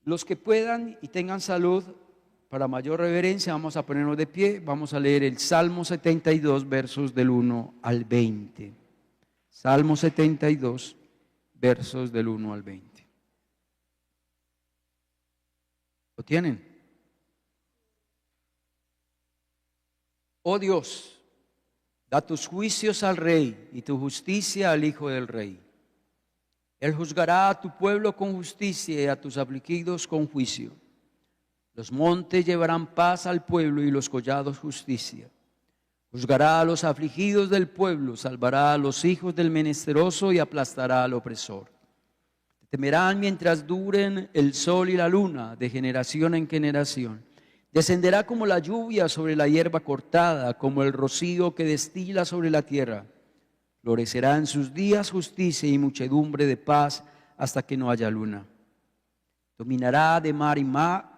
Los que puedan y tengan salud, para mayor reverencia, vamos a ponernos de pie. Vamos a leer el Salmo 72, versos del 1 al 20. Salmo 72, versos del 1 al 20. ¿Lo tienen? Oh Dios, da tus juicios al rey y tu justicia al hijo del rey. Él juzgará a tu pueblo con justicia y a tus afligidos con juicio. Los montes llevarán paz al pueblo y los collados justicia. Juzgará a los afligidos del pueblo, salvará a los hijos del menesteroso y aplastará al opresor. Te temerán mientras duren el sol y la luna, de generación en generación. Descenderá como la lluvia sobre la hierba cortada, como el rocío que destila sobre la tierra. Florecerá en sus días justicia y muchedumbre de paz hasta que no haya luna. Dominará de mar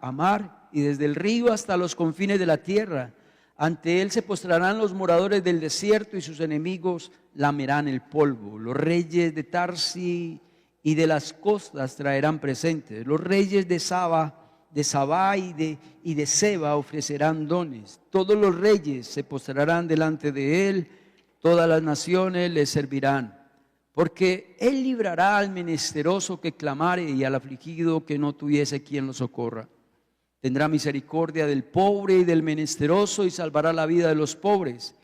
a mar y desde el río hasta los confines de la tierra. Ante él se postrarán los moradores del desierto y sus enemigos lamerán el polvo. Los reyes de Tarsi y de las costas traerán presentes. Los reyes de Sabá y de Seba ofrecerán dones. Todos los reyes se postrarán delante de él. Todas las naciones le servirán, porque él librará al menesteroso que clamare y al afligido que no tuviese quien lo socorra. Tendrá misericordia del pobre y del menesteroso y salvará la vida de los pobres.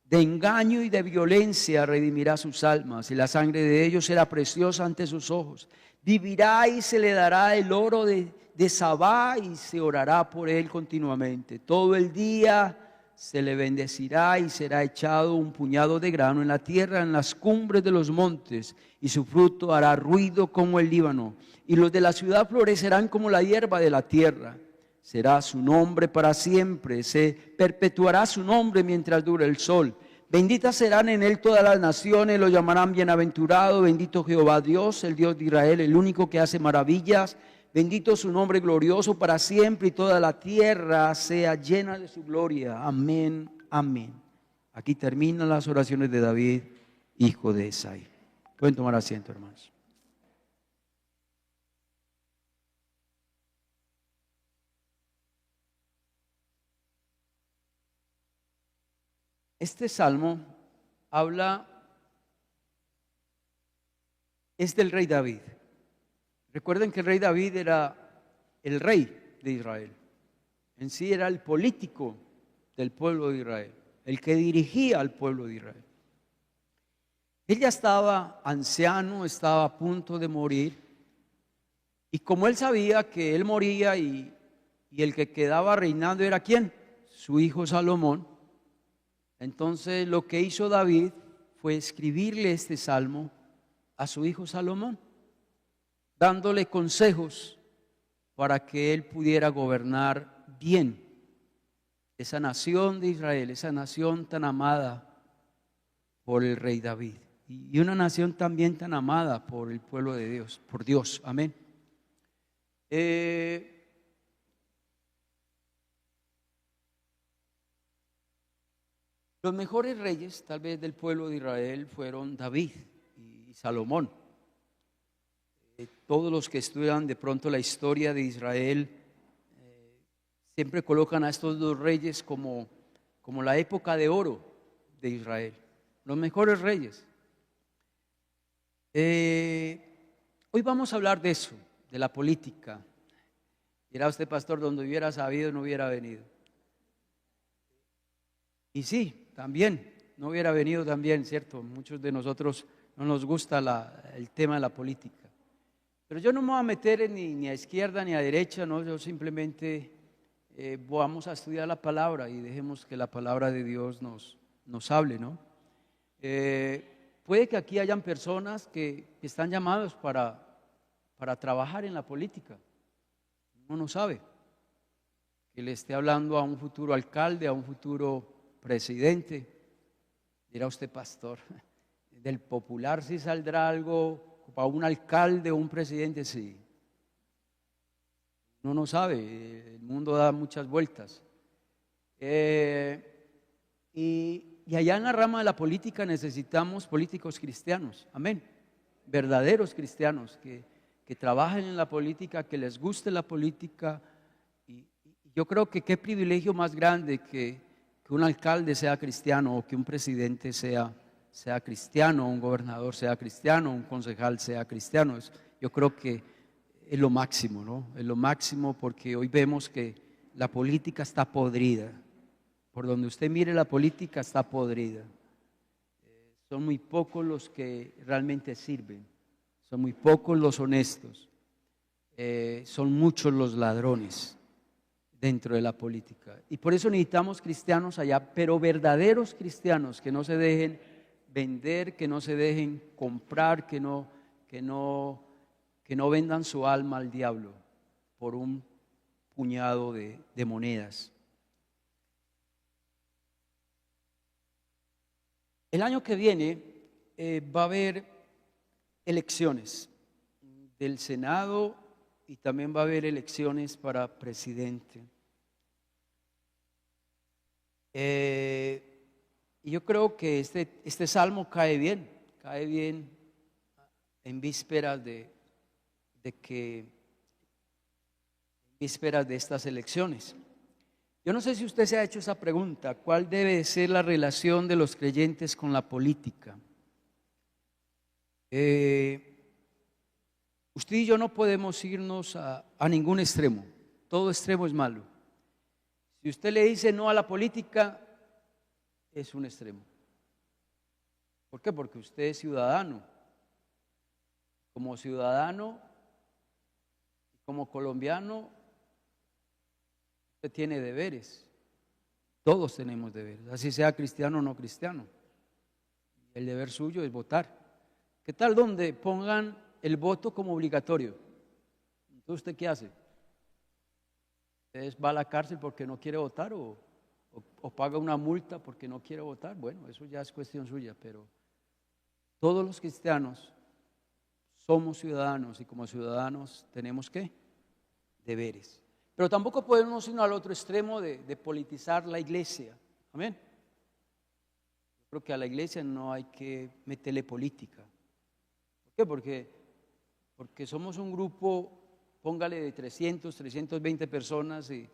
De engaño y de violencia redimirá sus almas y la sangre de ellos será preciosa ante sus ojos. Vivirá y se le dará el oro de Sabá y se orará por él continuamente. Todo el día se le bendecirá y será echado un puñado de grano en la tierra, en las cumbres de los montes, y su fruto hará ruido como el Líbano, y los de la ciudad florecerán como la hierba de la tierra. Será su nombre para siempre, se perpetuará su nombre mientras dure el sol. Benditas serán en él todas las naciones, lo llamarán bienaventurado, bendito Jehová Dios, el Dios de Israel, el único que hace maravillas. Bendito su nombre glorioso para siempre y toda la tierra sea llena de su gloria. Amén, amén. Aquí terminan las oraciones de David, hijo de Isaí. Pueden tomar asiento, hermanos. Este salmo es del rey David. Recuerden que el rey David era el rey de Israel. En sí era el político del pueblo de Israel, el que dirigía al pueblo de Israel. Él ya estaba anciano, estaba a punto de morir. Y como él sabía que él moría y el que quedaba reinando era ¿quién? Su hijo Salomón. Entonces lo que hizo David fue escribirle este salmo a su hijo Salomón, dándole consejos para que él pudiera gobernar bien esa nación de Israel, esa nación tan amada por el rey David y una nación también tan amada por el pueblo de Dios, por Dios, amén. Los mejores reyes tal vez del pueblo de Israel fueron David y Salomón. Todos los que estudian de pronto la historia de Israel siempre colocan a estos dos reyes como la época de oro de Israel, los mejores reyes. Hoy vamos a hablar de eso, de la política. Dirá usted, pastor, donde hubiera sabido no hubiera venido. Y sí, también, no hubiera venido también, ¿cierto? Muchos de nosotros no nos gusta el tema de la política. Pero yo no me voy a meter ni a izquierda ni a derecha, no, yo simplemente vamos a estudiar la palabra y dejemos que la palabra de Dios nos hable, ¿no? Puede que aquí hayan personas que están llamados para trabajar en la política. Uno no sabe que le esté hablando a un futuro alcalde, a un futuro presidente. Dirá usted, pastor, del popular sí saldrá algo para un alcalde o un presidente, sí. Uno no sabe, el mundo da muchas vueltas. Y allá en la rama de la política necesitamos políticos cristianos, amén, verdaderos cristianos que trabajen en la política, que les guste la política. Y yo creo que qué privilegio más grande que un alcalde sea cristiano o que un presidente sea cristiano, un gobernador sea cristiano, un concejal sea cristiano. Yo creo que es lo máximo, ¿no? Es lo máximo porque hoy vemos que la política está podrida. Por donde usted mire, la política está podrida. Son muy pocos los que realmente sirven, son muy pocos los honestos, son muchos los ladrones dentro de la política. Y por eso necesitamos cristianos allá, pero verdaderos cristianos que no se dejen vender, que no se dejen comprar, que no vendan su alma al diablo por un puñado de monedas. El año que viene va a haber elecciones del Senado y también va a haber elecciones para presidente. Y yo creo que este salmo cae bien en vísperas de estas elecciones. Yo no sé si usted se ha hecho esa pregunta: ¿cuál debe ser la relación de los creyentes con la política? Usted y yo no podemos irnos a ningún extremo. Todo extremo es malo. Si usted le dice no a la política, es un extremo. ¿Por qué? Porque usted es ciudadano. Como ciudadano, como colombiano, usted tiene deberes. Todos tenemos deberes, así sea cristiano o no cristiano. El deber suyo es votar. ¿Qué tal donde pongan el voto como obligatorio? Entonces, ¿usted qué hace? ¿Usted va a la cárcel porque no quiere votar o paga una multa porque no quiere votar? Bueno, eso ya es cuestión suya, pero todos los cristianos somos ciudadanos y como ciudadanos tenemos ¿qué? Deberes. Pero tampoco podemos irnos al otro extremo de politizar la iglesia. Amén. Yo creo que a la iglesia no hay que meterle política. ¿Por qué? Porque somos un grupo, póngale de 320 personas y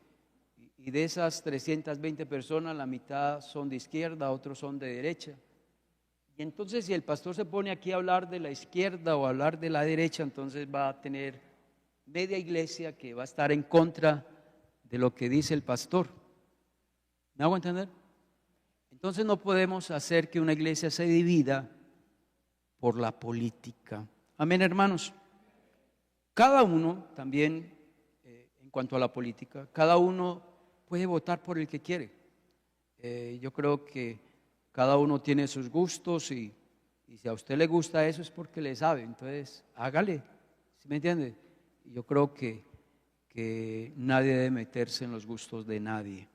de esas 320 personas la mitad son de izquierda, otros son de derecha. Y entonces si el pastor se pone aquí a hablar de la izquierda o a hablar de la derecha, entonces va a tener media iglesia que va a estar en contra de lo que dice el pastor. ¿Me hago entender? Entonces no podemos hacer que una iglesia se divida por la política. Amén, hermanos. Cada uno también, en cuanto a la política, cada uno puede votar por el que quiere. Yo creo que cada uno tiene sus gustos y si a usted le gusta eso es porque le sabe, entonces hágale, ¿sí me entiende? Yo creo que nadie debe meterse en los gustos de nadie.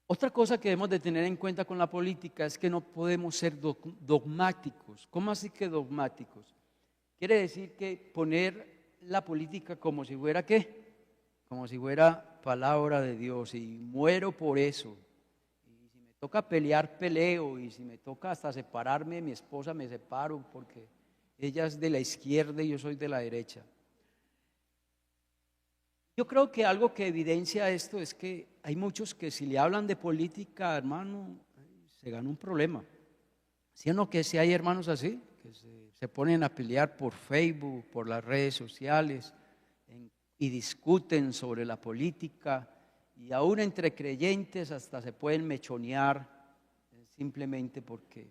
Otra cosa que debemos de tener en cuenta con la política es que no podemos ser dogmáticos. ¿Cómo así que dogmáticos? Quiere decir que poner la política como si fuera ¿qué? Como si fuera palabra de Dios y muero por eso. Y si me toca pelear, peleo, y si me toca hasta separarme de mi esposa, me separo porque ella es de la izquierda y yo soy de la derecha. Yo creo que algo que evidencia esto es que hay muchos que si le hablan de política, hermano, se gana un problema. ¿Sí o no que si hay hermanos así? Que se ponen a pelear por Facebook, por las redes sociales y discuten sobre la política y aún entre creyentes hasta se pueden mechonear simplemente porque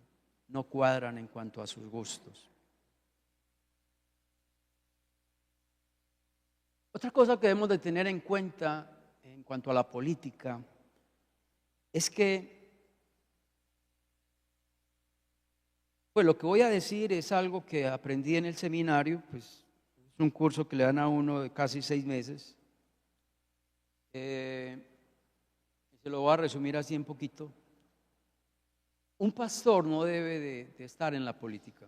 no cuadran en cuanto a sus gustos. Otra cosa que debemos de tener en cuenta en cuanto a la política es que, pues lo que voy a decir es algo que aprendí en el seminario, pues es un curso que le dan a uno de casi 6 meses. Se lo voy a resumir así en poquito. Un pastor no debe de estar en la política.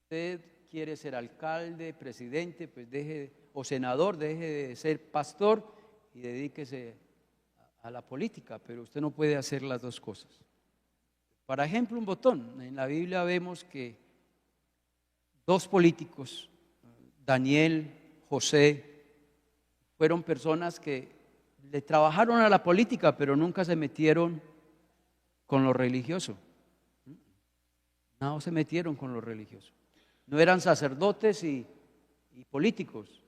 Usted quiere ser alcalde, presidente, pues o senador, deje de ser pastor y dedíquese a la política, pero usted no puede hacer las dos cosas. Por ejemplo, un botón. En la Biblia vemos que dos políticos, Daniel, José, fueron personas que le trabajaron a la política, pero nunca se metieron con lo religioso. No se metieron con lo religioso. No eran sacerdotes y políticos.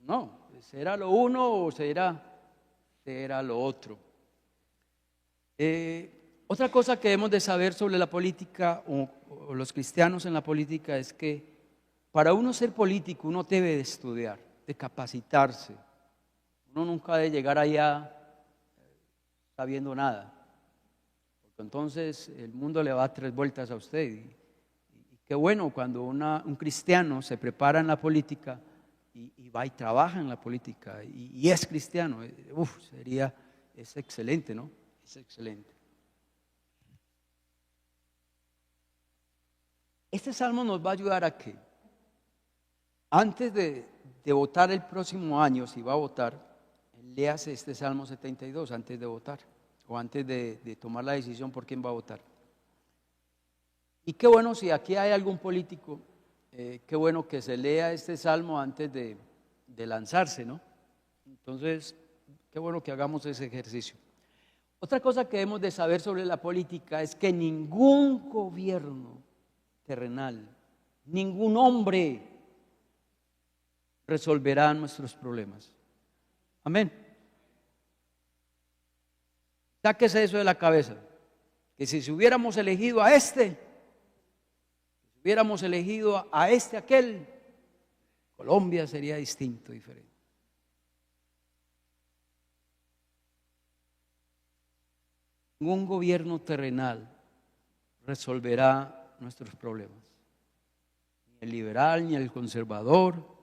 No, será lo uno o será lo otro. Otra cosa que debemos de saber sobre la política o los cristianos en la política es que para uno ser político uno debe de estudiar, de capacitarse. Uno nunca debe llegar allá sabiendo nada, porque entonces el mundo le va a dar 3 vueltas a usted. Y qué bueno cuando un cristiano se prepara en la política y va y trabaja en la política y es cristiano. Es excelente, ¿no? Es excelente. Este salmo nos va a ayudar a que antes de votar el próximo año, si va a votar, léase este Salmo 72 antes de votar o antes de tomar la decisión por quién va a votar. Y qué bueno si aquí hay algún político, qué bueno que se lea este salmo antes de lanzarse, ¿no? Entonces, qué bueno que hagamos ese ejercicio. Otra cosa que debemos de saber sobre la política es que ningún gobierno terrenal, ningún hombre resolverá nuestros problemas. Amén. Sáquese eso de la cabeza, que si hubiéramos elegido a este, si hubiéramos elegido a aquel, Colombia sería distinto, diferente. Ningún gobierno terrenal resolverá nuestros problemas, ni el liberal, ni el conservador,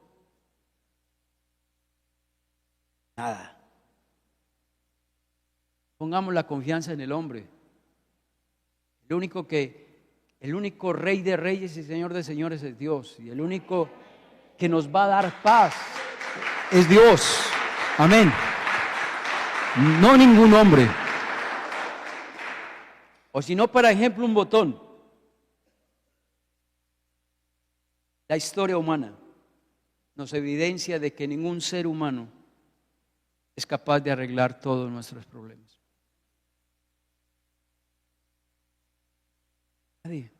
nada. Pongamos la confianza en el hombre. El único Rey de reyes y Señor de señores es Dios, y el único que nos va a dar paz es Dios. Amén. No ningún hombre. O si no, por ejemplo, un botón. La historia humana nos evidencia de que ningún ser humano es capaz de arreglar todos nuestros problemas. Nadie.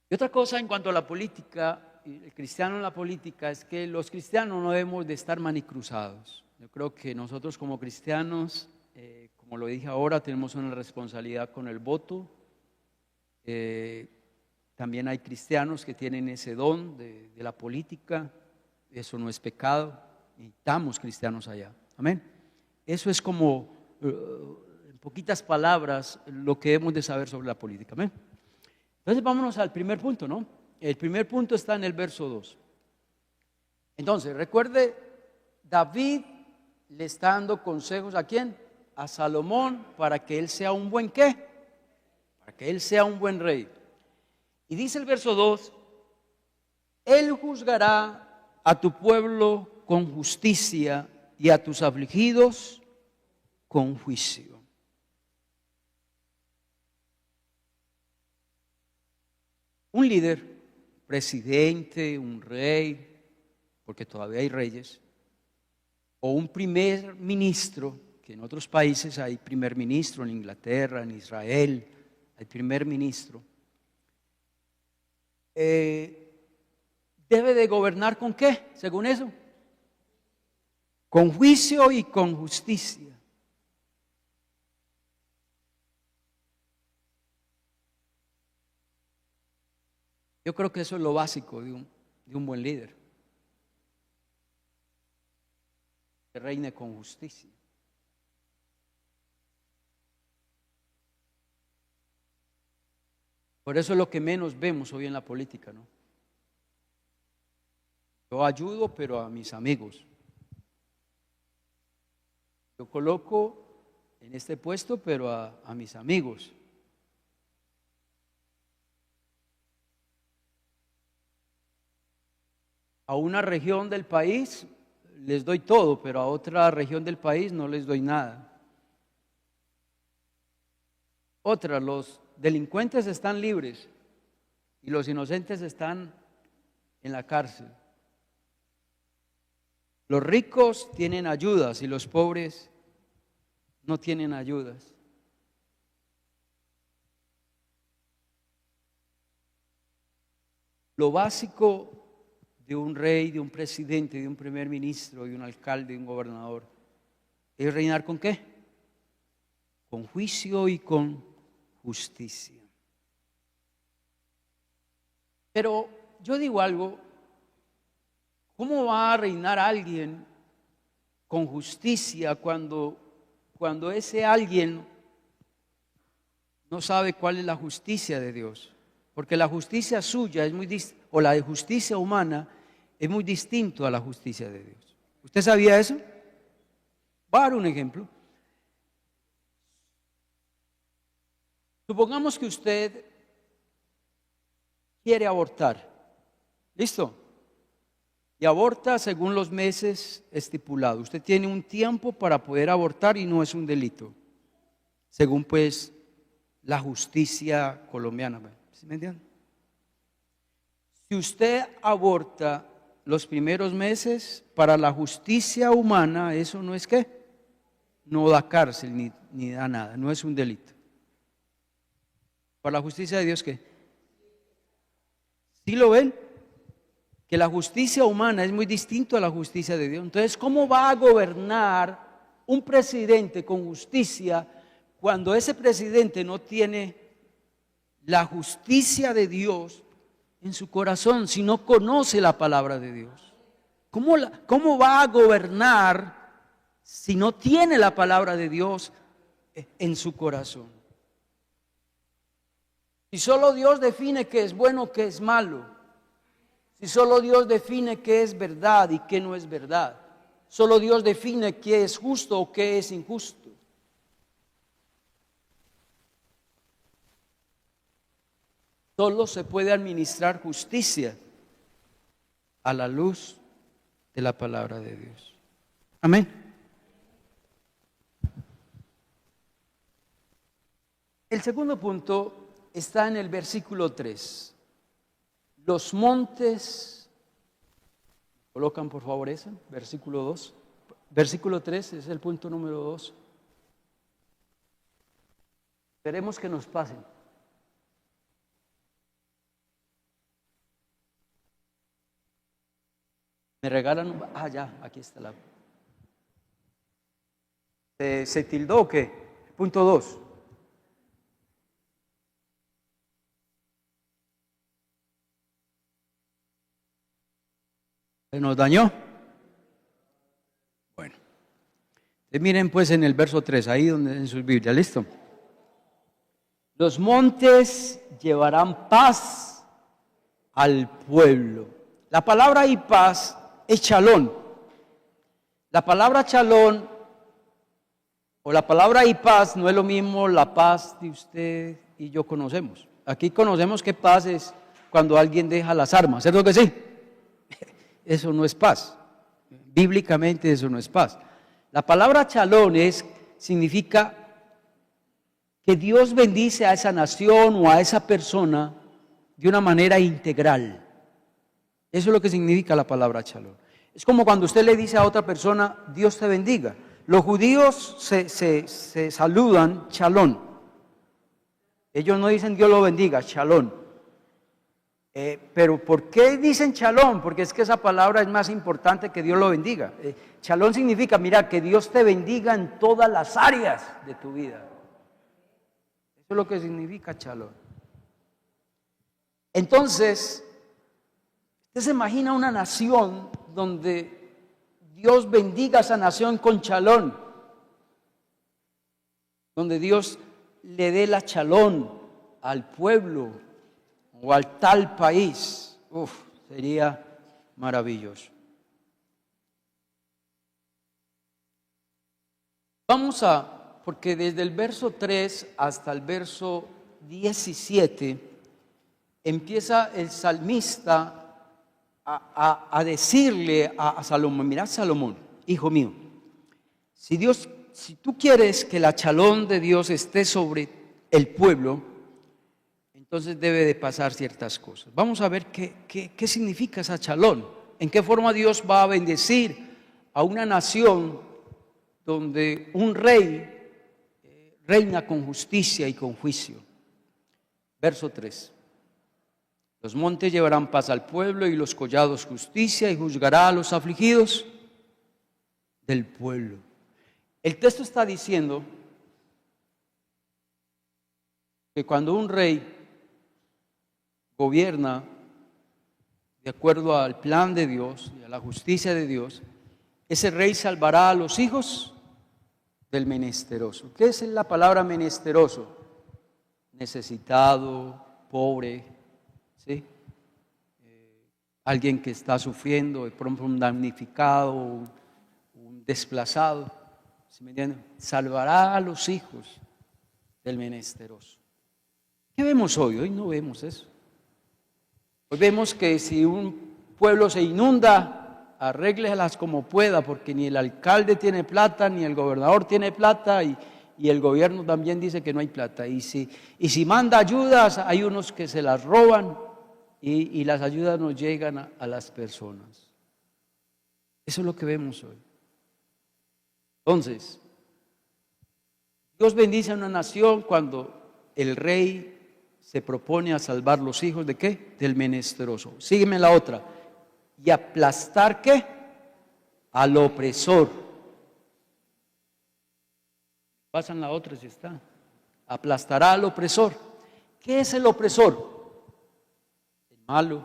Y otra cosa en cuanto a la política, el cristiano en la política, es que los cristianos no debemos de estar manicruzados. Yo creo que nosotros como cristianos, como lo dije ahora, tenemos una responsabilidad con el voto. También hay cristianos que tienen ese don de la política. Eso no es pecado. Necesitamos cristianos allá. Amén. Eso es como, en poquitas palabras, lo que debemos de saber sobre la política. Amén. Entonces vámonos al primer punto, ¿no? El primer punto está en el verso 2. Entonces, recuerde, David le está dando consejos ¿a quién? A Salomón, para que él sea un buen ¿qué? Para que él sea un buen rey. Y dice el verso 2, él juzgará a tu pueblo con justicia y a tus afligidos con juicio. Un líder, presidente, un rey, porque todavía hay reyes, o un primer ministro, que en otros países hay primer ministro, en Inglaterra, en Israel, hay primer ministro, debe de gobernar ¿con qué? Según eso, con juicio y con justicia. Yo creo que eso es lo básico de un buen líder. Que reine con justicia. Por eso es lo que menos vemos hoy en la política, ¿no? Yo ayudo, pero a mis amigos. Yo coloco en este puesto, pero a mis amigos. A una región del país les doy todo, pero a otra región del país no les doy nada. Otra, los delincuentes están libres y los inocentes están en la cárcel. Los ricos tienen ayudas y los pobres no tienen ayudas. Lo básico de un rey, de un presidente, de un primer ministro, de un alcalde, de un gobernador, es reinar ¿con qué? Con juicio y con justicia. Pero yo digo algo, ¿cómo va a reinar alguien con justicia cuando ese alguien no sabe cuál es la justicia de Dios? Porque la justicia suya es o la de justicia humana es muy distinto a la justicia de Dios. ¿Usted sabía eso? Voy a dar un ejemplo. Supongamos que usted quiere abortar. ¿Listo? Y aborta según los meses estipulados. Usted tiene un tiempo para poder abortar y no es un delito. Según pues la justicia colombiana. ¿Sí me entienden? Si usted aborta los primeros meses, para la justicia humana, eso no es ¿qué? No da cárcel ni da nada, no es un delito. Para la justicia de Dios, ¿qué? ¿Sí lo ven? Que la justicia humana es muy distinto a la justicia de Dios. Entonces, ¿cómo va a gobernar un presidente con justicia cuando ese presidente no tiene la justicia de Dios en su corazón, si no conoce la palabra de Dios? ¿Cómo va a gobernar si no tiene la palabra de Dios en su corazón? Si solo Dios define qué es bueno, qué es malo, si solo Dios define qué es verdad y qué no es verdad, solo Dios define qué es justo o qué es injusto. Solo se puede administrar justicia a la luz de la palabra de Dios. Amén. El segundo punto está en el versículo 3. Los montes, colocan por favor ese, versículo 2. Versículo 3 es el punto número 2. Esperemos que nos pasen. Me regalan, ya, aquí está la. ¿Se tildó o qué? Punto 2. ¿Se nos dañó? Bueno. Miren pues en el verso 3, ahí donde en sus Biblias, ¿listo? Los montes llevarán paz al pueblo. La palabra y paz es chalón. La palabra chalón o la palabra y paz no es lo mismo la paz que usted y yo conocemos. Aquí conocemos que paz es cuando alguien deja las armas, ¿cierto que sí? Eso no es paz. Bíblicamente eso no es paz. La palabra chalón significa que Dios bendice a esa nación o a esa persona de una manera integral. Eso es lo que significa la palabra shalom. Es como cuando usted le dice a otra persona, Dios te bendiga. Los judíos se saludan shalom. Ellos no dicen Dios lo bendiga, shalom. Pero ¿por qué dicen shalom? Porque es que esa palabra es más importante que Dios lo bendiga. Shalom significa, mira, que Dios te bendiga en todas las áreas de tu vida. Eso es lo que significa shalom. Entonces, usted se imagina una nación donde Dios bendiga a esa nación con shalom, donde Dios le dé la shalom al pueblo o al tal país. Sería maravilloso. Porque desde el verso 3 hasta el verso 17 empieza el salmista a decirle a Salomón, mira Salomón, hijo mío, si tú quieres que la shalom de Dios esté sobre el pueblo, entonces debe de pasar ciertas cosas. Vamos a ver qué significa esa shalom, en qué forma Dios va a bendecir a una nación donde un rey reina con justicia y con juicio. Verso 3. Los montes llevarán paz al pueblo y los collados justicia, y juzgará a los afligidos del pueblo. El texto está diciendo que cuando un rey gobierna de acuerdo al plan de Dios y a la justicia de Dios, ese rey salvará a los hijos del menesteroso. ¿Qué es la palabra menesteroso? Necesitado, pobre, ¿sí? Alguien que está sufriendo, de pronto un damnificado, un desplazado, ¿sí me entienden? Salvará a los hijos del menesteroso. ¿Qué vemos hoy? Hoy no vemos eso. Hoy vemos que si un pueblo se inunda, arréglelas como pueda, porque ni el alcalde tiene plata, ni el gobernador tiene plata, y el gobierno también dice que no hay plata. Y si manda ayudas, hay unos que se las roban y las ayudas no llegan a las personas. Eso es lo que vemos hoy. Entonces, Dios bendice a una nación cuando el rey se propone a salvar los hijos ¿de qué? Del menesteroso. Sígueme la otra. Y aplastar ¿qué? Al opresor. Pasan la otra si está. Aplastará al opresor. ¿Qué es el opresor? El malo,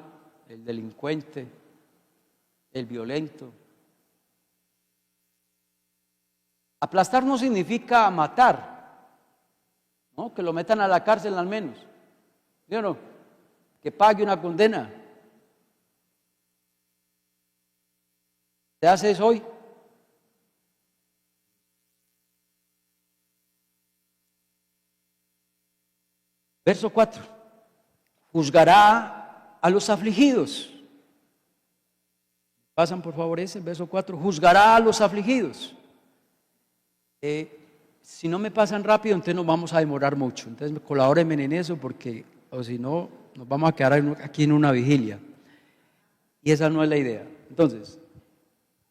el delincuente, el violento. Aplastar no significa matar, ¿no? Que lo metan a la cárcel al menos, ¿sí o no? Que pague una condena. ¿Se hace eso hoy? Verso 4. Juzgará a los afligidos. Pasan por favor ese, verso 4. Juzgará a los afligidos. Si no me pasan rápido, entonces nos vamos a demorar mucho. Entonces colabórenme en eso, porque o si no, nos vamos a quedar aquí en una vigilia. Y esa no es la idea. Entonces,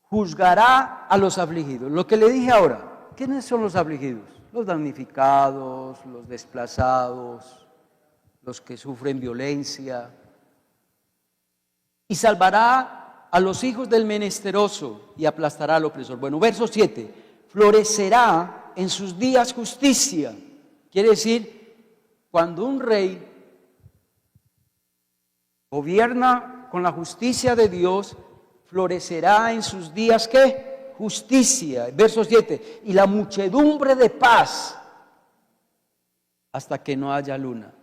juzgará a los afligidos. Lo que le dije ahora, ¿quiénes son los afligidos? Los damnificados, los desplazados, los que sufren violencia. Y salvará a los hijos del menesteroso y aplastará al opresor. Bueno, verso 7. Florecerá en sus días justicia. Quiere decir, cuando un rey gobierna con la justicia de Dios, florecerá en sus días ¿qué? Justicia. Verso 7. Y la muchedumbre de paz hasta que no haya luna.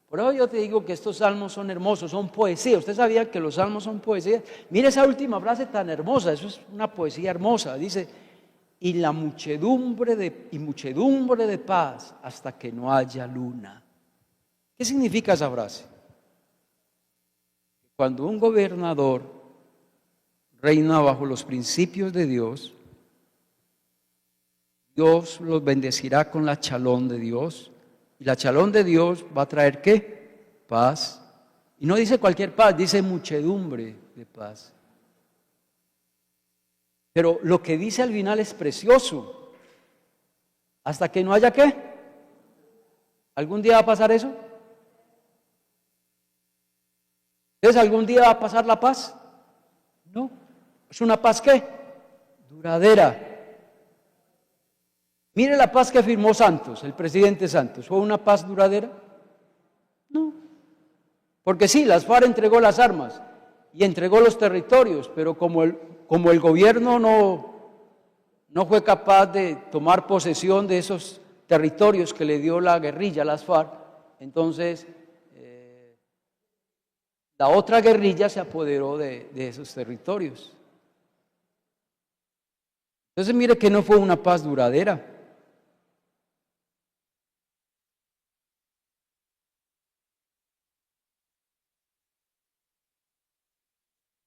Por eso yo te digo que estos salmos son hermosos, son poesía. ¿Usted sabía que los salmos son poesía? Mire esa última frase tan hermosa, eso es una poesía hermosa. Dice, y la muchedumbre de paz hasta que no haya luna. ¿Qué significa esa frase? Cuando un gobernador reina bajo los principios de Dios, Dios los bendecirá con la shalom de Dios. Y la shalom de Dios va a traer ¿qué? Paz. Y no dice cualquier paz, dice muchedumbre de paz. Pero lo que dice al final es precioso. Hasta que no haya ¿qué? ¿Algún día va a pasar eso? Entonces, ¿algún día va a pasar la paz? No. ¿Es una paz qué? Duradera. Mire la paz que firmó Santos, el presidente Santos. ¿Fue una paz duradera? No. Porque sí, las FARC entregó las armas y entregó los territorios, pero como el gobierno no fue capaz de tomar posesión de esos territorios que le dio la guerrilla, las FARC, entonces la otra guerrilla se apoderó de esos territorios. Entonces mire que no fue una paz duradera.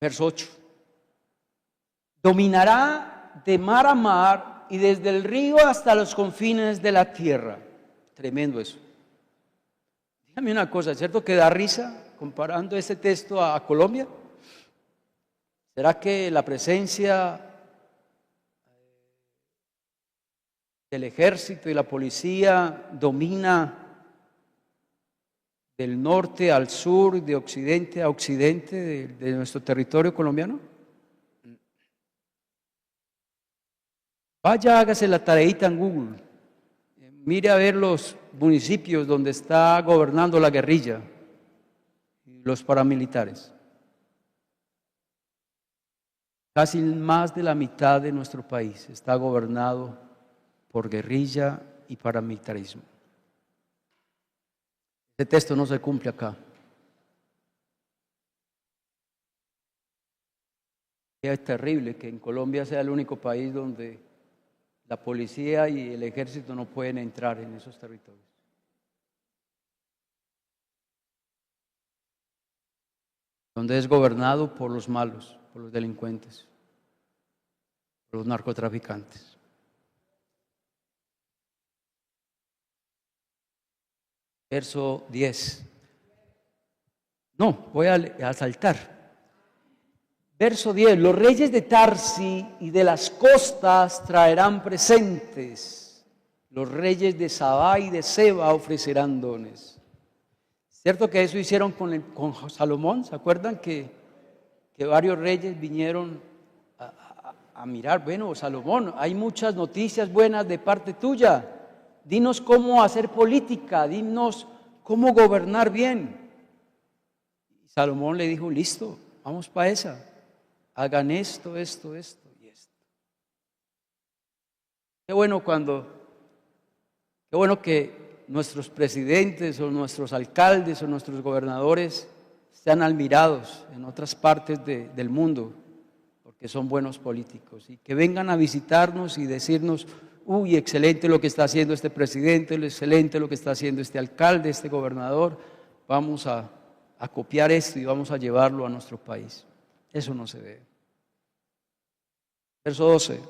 Verso 8. Dominará de mar a mar y desde el río hasta los confines de la tierra. Tremendo eso. Dígame una cosa, ¿es cierto que da risa comparando este texto a Colombia? ¿Será que la presencia del ejército y la policía domina del norte al sur, de occidente a occidente de nuestro territorio colombiano? Vaya, hágase la tareita en Google. Mire a ver los municipios donde está gobernando la guerrilla y los paramilitares. Casi más de la mitad de nuestro país está gobernado por guerrilla y paramilitarismo. Este texto no se cumple acá. Es terrible que en Colombia sea el único país donde la policía y el ejército no pueden entrar en esos territorios. Donde es gobernado por los malos, por los delincuentes, por los narcotraficantes. Verso 10. No, voy a saltar. Verso 10, los reyes de Tarsi y de las costas traerán presentes. Los reyes de Sabá y de Seba ofrecerán dones. ¿Cierto que eso hicieron con Salomón? ¿Se acuerdan que varios reyes vinieron a mirar? Bueno, Salomón, hay muchas noticias buenas de parte tuya. Dinos cómo hacer política, dinos cómo gobernar bien. Y Salomón le dijo, listo, vamos para esa. Hagan esto, esto, esto y esto. Qué bueno que nuestros presidentes o nuestros alcaldes o nuestros gobernadores sean admirados en otras partes del mundo, porque son buenos políticos, y que vengan a visitarnos y decirnos, uy, excelente lo que está haciendo este presidente, excelente lo que está haciendo este alcalde, este gobernador, vamos a copiar esto y vamos a llevarlo a nuestro país. Eso no se ve. Verso 12.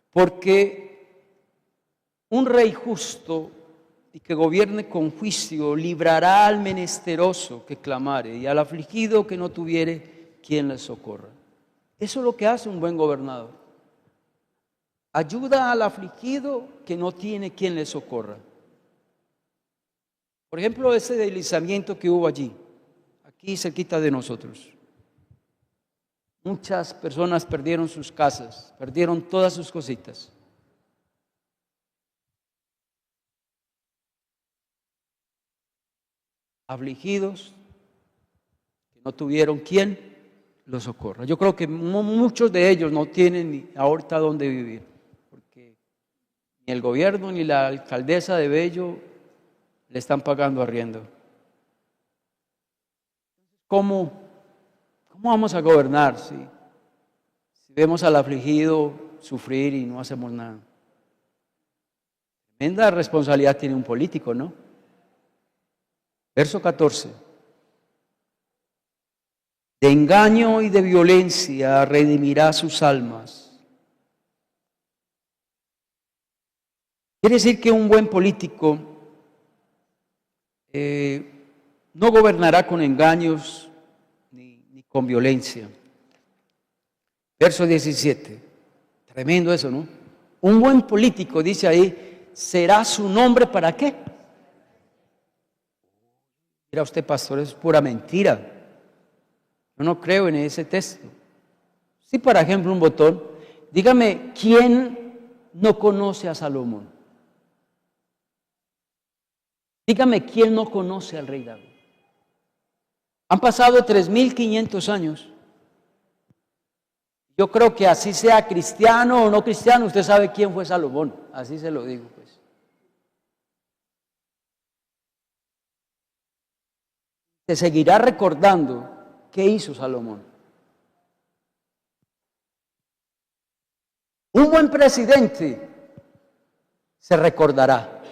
Porque un rey justo y que gobierne con juicio librará al menesteroso que clamare y al afligido que no tuviere quien le socorra. Eso es lo que hace un buen gobernador. Ayuda al afligido que no tiene quien le socorra. Por ejemplo, ese deslizamiento que hubo allí, aquí cerquita de nosotros. Muchas personas perdieron sus casas, perdieron todas sus cositas. Afligidos, que no tuvieron quien los socorra. Yo creo que muchos de ellos no tienen ni ahorita dónde vivir, porque ni el gobierno ni la alcaldesa de Bello le están pagando arriendo. ¿Cómo vamos a gobernar si vemos al afligido sufrir y no hacemos nada? Tremenda responsabilidad tiene un político, ¿no? Verso 14. De engaño y de violencia redimirá sus almas. Quiere decir que un buen político no gobernará con engaños ni con violencia. Verso 17. Tremendo eso, ¿no? Un buen político, dice ahí, será su nombre ¿para qué? Mira usted, pastor, eso es pura mentira. Yo no creo en ese texto. Si, por ejemplo, un botón, dígame, ¿quién no conoce a Salomón? Dígame, ¿quién no conoce al rey David? Han pasado 3.500 años. Yo creo que así sea cristiano o no cristiano, usted sabe quién fue Salomón. Así se lo digo, pues. Se seguirá recordando qué hizo Salomón. Un buen presidente se recordará.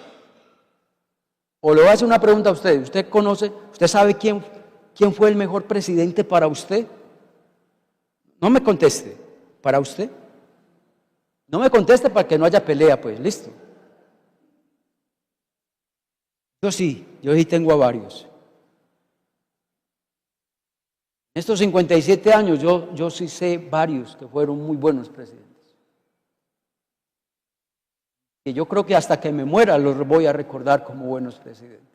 O le voy a hacer una pregunta a usted. ¿Usted conoce, usted sabe quién fue el mejor presidente para usted? No me conteste. ¿Para usted? No me conteste para que no haya pelea, pues. Listo. Yo sí tengo a varios. En estos 57 años yo sí sé varios que fueron muy buenos presidentes. Y yo creo que hasta que me muera los voy a recordar como buenos presidentes.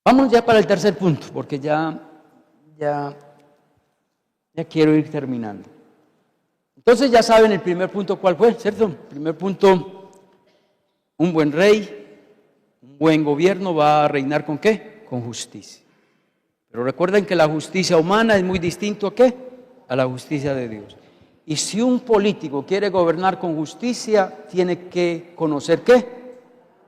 Vamos ya para el tercer punto, porque ya quiero ir terminando. Entonces ya saben el primer punto cuál fue, ¿cierto? El primer punto, un buen rey, un buen gobierno va a reinar ¿con qué? Con justicia. Pero recuerden que la justicia humana es muy distinto ¿a qué? A la justicia de Dios. Y si un político quiere gobernar con justicia, tiene que conocer ¿qué?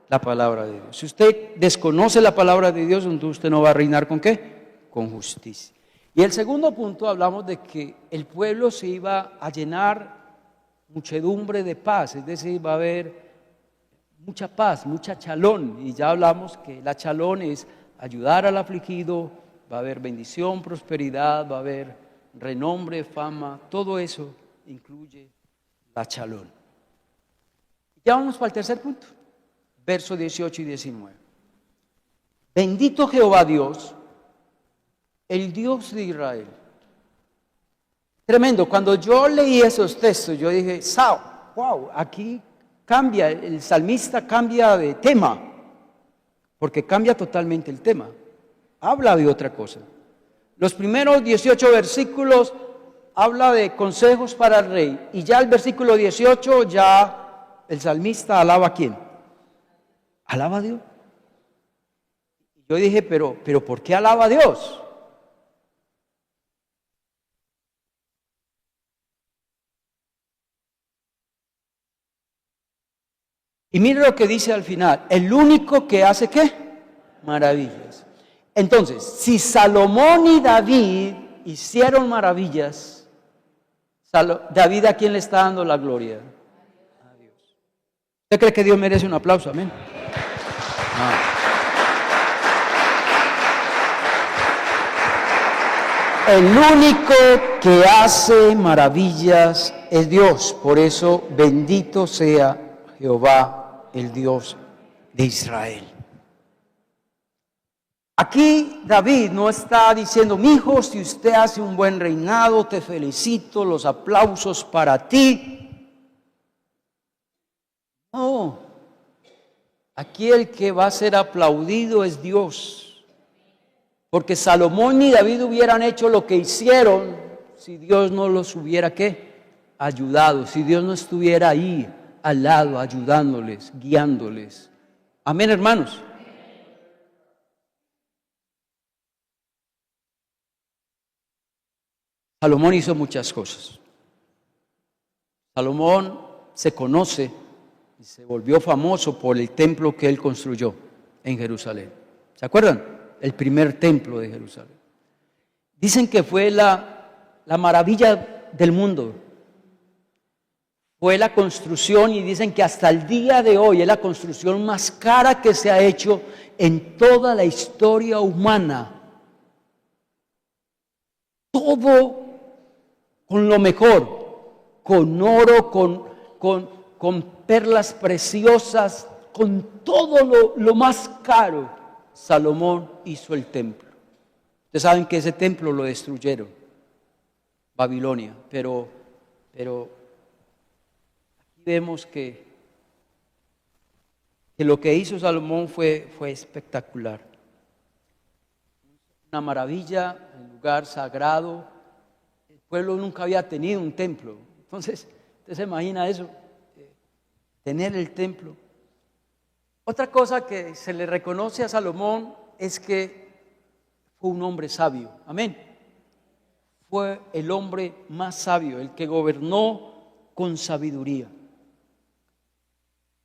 La palabra de Dios. Si usted desconoce la palabra de Dios, entonces usted no va a reinar ¿con qué? Con justicia. Y el segundo punto, hablamos de que el pueblo se iba a llenar muchedumbre de paz, es decir, va a haber mucha paz, mucha chalón. Y ya hablamos que la chalón es ayudar al afligido, va a haber bendición, prosperidad, va a haber renombre, fama, todo eso incluye la chalón. Ya vamos para el tercer punto. Versos 18 y 19. Bendito Jehová Dios, el Dios de Israel. Tremendo, cuando yo leí esos textos, yo dije, wow, aquí cambia, el salmista cambia de tema, porque cambia totalmente el tema. Habla de otra cosa. Los primeros 18 versículos habla de consejos para el rey, y ya el versículo 18, ya el salmista alaba a quién. ¿Alaba a Dios? Yo dije, pero ¿por qué alaba a Dios? Y mire lo que dice al final, el único que hace ¿qué? Maravillas. Entonces, si Salomón y David hicieron maravillas, David ¿a quién le está dando la gloria? A Dios. ¿Usted cree que Dios merece un aplauso? Amén. El único que hace maravillas es Dios, por eso bendito sea Jehová, el Dios de Israel. Aquí David no está diciendo, mi hijo, si usted hace un buen reinado, te felicito, los aplausos para ti. No, aquí el que va a ser aplaudido es Dios. Porque Salomón y David hubieran hecho lo que hicieron si Dios no los hubiera ¿qué? Ayudado, si Dios no estuviera ahí al lado, ayudándoles, guiándoles. Amén, hermanos. Salomón hizo muchas cosas. Salomón se conoce y se volvió famoso por el templo que él construyó en Jerusalén. ¿Se acuerdan? El primer templo de Jerusalén. Dicen que fue la maravilla del mundo. Fue la construcción, y dicen que hasta el día de hoy es la construcción más cara que se ha hecho en toda la historia humana. Todo con lo mejor, con oro, con perlas preciosas, con todo lo más caro. Salomón hizo el templo. Ustedes saben que ese templo lo destruyeron, Babilonia, pero aquí vemos que lo que hizo Salomón fue espectacular. Una maravilla, un lugar sagrado. El pueblo nunca había tenido un templo. Entonces, ¿usted se imagina eso? Tener el templo. Otra cosa que se le reconoce a Salomón es que fue un hombre sabio. Amén. Fue el hombre más sabio, el que gobernó con sabiduría.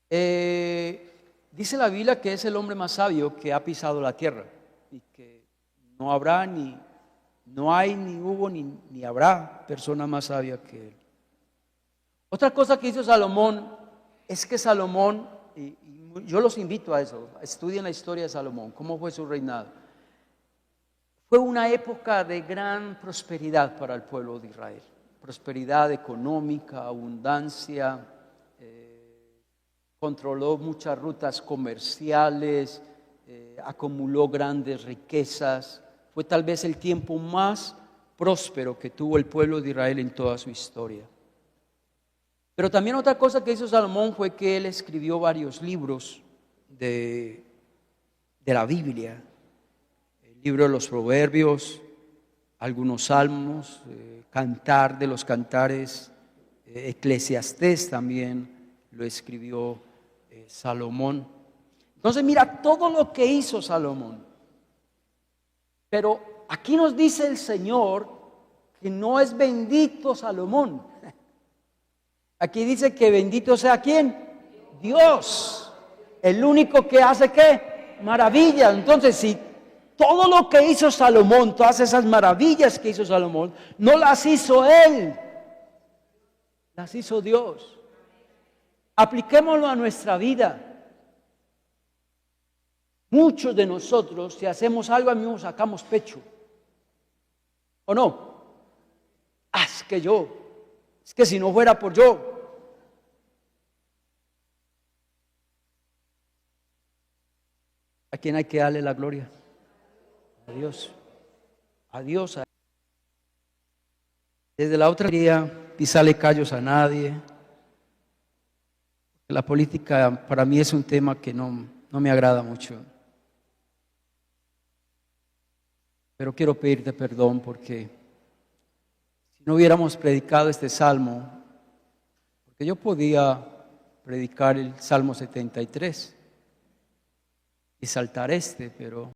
Dice la Biblia que es el hombre más sabio que ha pisado la tierra y que no habrá no hay, ni hubo, ni habrá persona más sabia que él. Otra cosa que hizo Salomón es que Salomón, y yo los invito a eso, estudien la historia de Salomón, cómo fue su reinado. Fue una época de gran prosperidad para el pueblo de Israel. prosperidad económica, abundancia, controló muchas rutas comerciales, acumuló grandes riquezas. Fue tal vez el tiempo más próspero que tuvo el pueblo de Israel en toda su historia. Pero también otra cosa que hizo Salomón fue que él escribió varios libros de la Biblia. El libro de los Proverbios, algunos salmos, Cantar de los Cantares, Eclesiastés también lo escribió Salomón. Entonces mira todo lo que hizo Salomón. Pero aquí nos dice el Señor que no es bendito Salomón. Aquí dice que bendito sea ¿quién? Dios. El único que hace ¿qué? Maravillas. Entonces si todo lo que hizo Salomón, todas esas maravillas que hizo Salomón, no las hizo él, las hizo Dios. Apliquémoslo a nuestra vida. Muchos de nosotros, si hacemos algo, a mí nos sacamos pecho. ¿O no? Es que si no fuera por yo. ¿A quién hay que darle la gloria? A Dios. A Dios. Desde la otra quería pisarle callos a nadie. La política para mí es un tema que no me agrada mucho. Pero quiero pedirte perdón porque si no hubiéramos predicado este salmo, porque yo podía predicar el Salmo 73 y saltar pero